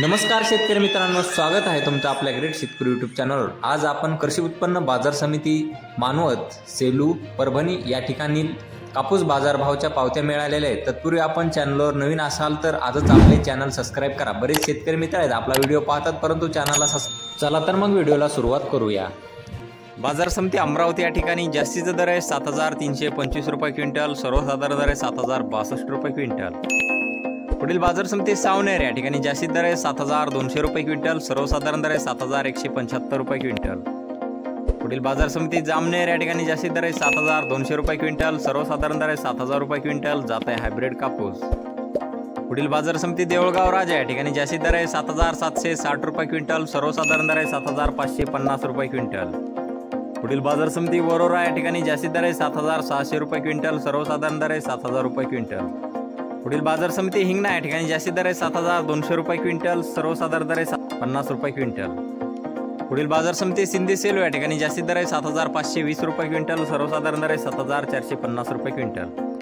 नमस्कार शेतकरी मित्रांनो, स्वागत आहे तुमचं आपल्या ग्रेट शेतकरी यूट्यूब चॅनलवर। आज आपण कृषी उत्पन्न बाजार समिती मानवत, सेलू, परभणी या ठिकाणी कापूस बाजारभावाच्या पावत्या मिळालेल्या आहेत। तत्पूर्वी आपण चॅनलवर नवीन असाल तर आजच आपले चॅनल सबस्क्राइब करा। बरेच शेतकरी मित्र आहेत आपला व्हिडिओ पाहतात परंतु चॅनलला चला तर मग व्हिडिओला सुरुवात करूया। बाजार समिती अमरावती या ठिकाणी जास्तीचा दर आहे 7325 रुपये क्विंटल, सर्वसाधारण दर आहे 7062 रुपये क्विंटल। पुढील बाजार समिती सावनेर या ठिकाणी जास्तीत दर आहे 7200 रुपये क्विंटल, सर्वसाधारण दर आहे 7175 रुपये क्विंटल। पुढील बाजार समिती जामनेर या ठिकाणी जास्तीत दर आहे 7200 रुपये क्विंटल, सर्वसाधारण दर आहे 7000 रुपये क्विंटल, जात आहे हायब्रिड कापूस। पुढील बाजार समिती देऊळगाव राजा या ठिकाणी जास्तीत दर आहे 7760 रुपये क्विंटल, सर्वसाधारण दर आहे 7550 रुपये क्विंटल। पुढील बाजार समिती वरोरा या ठिकाणी जास्तीत दर आहे 7600 रुपये क्विंटल, सर्वसाधारण दर आहे 7000 रुपये क्विंटल। पुढील बाजार समिती हिंगणा या ठिकाणी जास्तीत दर आहे 7200 रुपये क्विंटल, सर्वसाधारण दर आहे 50 रुपये क्विंटल। पुढील बाजार समिती सिंधी सेलू या ठिकाणी जास्तीत दर आहे 7520 रुपये क्विंटल, सर्वसाधारण दर आहे 7450 रुपये क्विंटल।